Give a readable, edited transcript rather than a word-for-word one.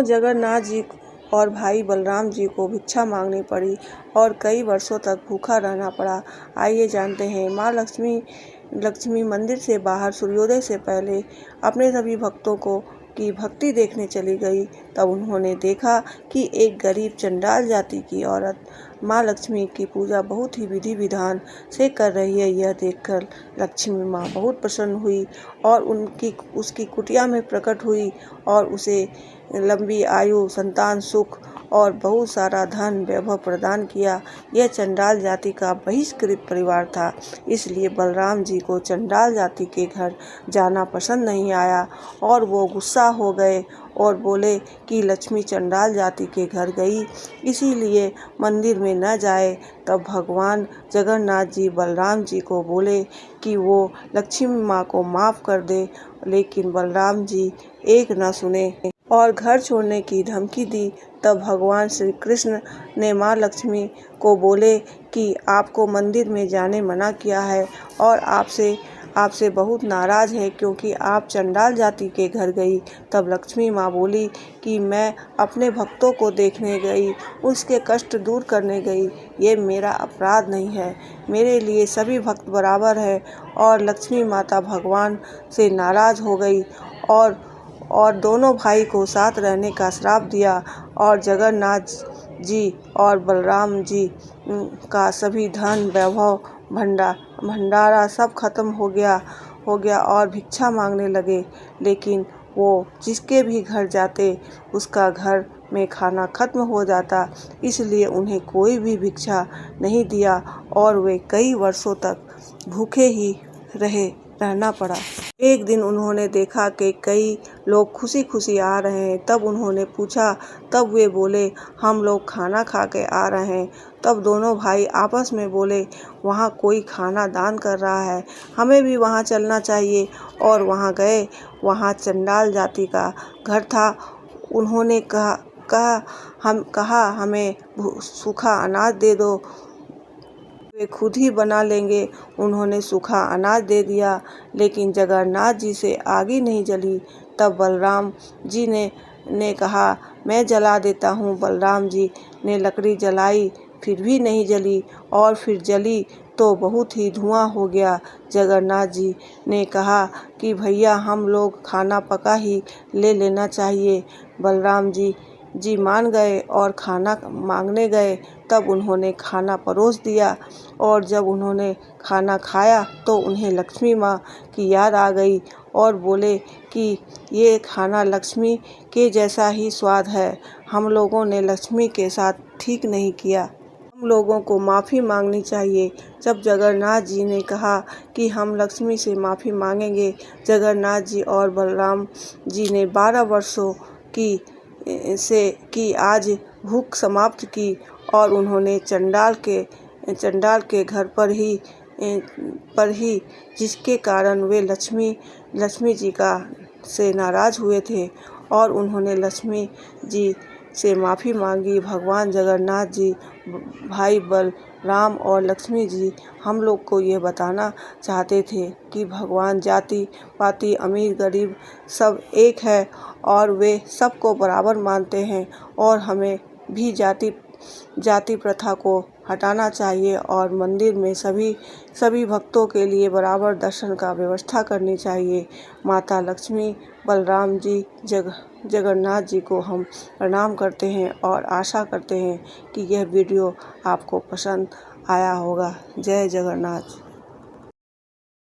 जगन्नाथ जी और भाई बलराम जी को भिक्षा मांगनी पड़ी और कई वर्षों तक भूखा रहना पड़ा। आइए जानते हैं। माँ लक्ष्मी मंदिर से बाहर सूर्योदय से पहले अपने सभी भक्तों की भक्ति देखने चली गई। तब उन्होंने देखा कि एक गरीब चंडाल जाति की औरत माँ लक्ष्मी की पूजा बहुत ही विधि विधान से कर रही है। यह देखकर लक्ष्मी माँ बहुत प्रसन्न हुई और उसकी कुटिया में प्रकट हुई और उसे लंबी आयु, संतान सुख और बहुत सारा धन वैभव प्रदान किया। यह चंडाल जाति का बहिष्कृत परिवार था, इसलिए बलराम जी को चंडाल जाति के घर जाना पसंद नहीं आया और वो गुस्सा हो गए और बोले कि लक्ष्मी चंडाल जाति के घर गई, इसीलिए मंदिर में न जाए। तब भगवान जगन्नाथ जी बलराम जी को बोले कि वो लक्ष्मी माँ को माफ़ कर दे, लेकिन बलराम जी एक न सुने और घर छोड़ने की धमकी दी। तब भगवान श्री कृष्ण ने माँ लक्ष्मी को बोले कि आपको मंदिर में जाने मना किया है और आपसे बहुत नाराज़ है क्योंकि आप चंडाल जाति के घर गई। तब लक्ष्मी माँ बोली कि मैं अपने भक्तों को देखने गई, उसके कष्ट दूर करने गई। ये मेरा अपराध नहीं है, मेरे लिए सभी भक्त बराबर है। और लक्ष्मी माता भगवान से नाराज़ हो गई और दोनों भाई को साथ रहने का श्राप दिया और जगन्नाथ जी और बलराम जी का सभी धन वैभव भंडारा सब खत्म हो गया और भिक्षा मांगने लगे। लेकिन वो जिसके भी घर जाते उसका घर में खाना खत्म हो जाता, इसलिए उन्हें कोई भी भिक्षा नहीं दिया और वे कई वर्षों तक भूखे ही रहना पड़ा। एक दिन उन्होंने देखा कि कई लोग खुशी खुशी आ रहे हैं। तब उन्होंने पूछा, तब वे बोले हम लोग खाना खा के आ रहे हैं। तब दोनों भाई आपस में बोले वहाँ कोई खाना दान कर रहा है, हमें भी वहाँ चलना चाहिए। और वहाँ गए। वहाँ चंडाल जाति का घर था। उन्होंने कहा हमें सूखा अनाज दे दो, वे खुद ही बना लेंगे। उन्होंने सूखा अनाज दे दिया, लेकिन जगन्नाथ जी से आग नहीं जली। तब बलराम जी ने कहा मैं जला देता हूँ। बलराम जी ने लकड़ी जलाई, फिर भी नहीं जली और फिर जली तो बहुत ही धुआं हो गया। जगन्नाथ जी ने कहा कि भैया हम लोग खाना पका ही ले लेना चाहिए। बलराम जी मान गए और खाना मांगने गए। तब उन्होंने खाना परोस दिया और जब उन्होंने खाना खाया तो उन्हें लक्ष्मी माँ की याद आ गई और बोले कि ये खाना लक्ष्मी के जैसा ही स्वाद है, हम लोगों ने लक्ष्मी के साथ ठीक नहीं किया, हम लोगों को माफ़ी मांगनी चाहिए। जब जगन्नाथ जी ने कहा कि हम लक्ष्मी से माफ़ी मांगेंगे, जगन्नाथ जी और बलराम जी ने 12 वर्षों की आज भूख समाप्त की और उन्होंने चंडाल के घर पर ही जिसके कारण वे लक्ष्मी जी से नाराज़ हुए थे और उन्होंने लक्ष्मी जी से माफ़ी मांगी। भगवान जगन्नाथ जी, भाई बलराम और लक्ष्मी जी हम लोग को ये बताना चाहते थे कि भगवान जाति पाति अमीर गरीब सब एक है और वे सबको बराबर मानते हैं और हमें भी जाति प्रथा को हटाना चाहिए और मंदिर में सभी भक्तों के लिए बराबर दर्शन का व्यवस्था करनी चाहिए। माता लक्ष्मी, बलराम जी, जगन्नाथ जी को हम प्रणाम करते हैं और आशा करते हैं कि यह वीडियो आपको पसंद आया होगा। जय जगन्नाथ।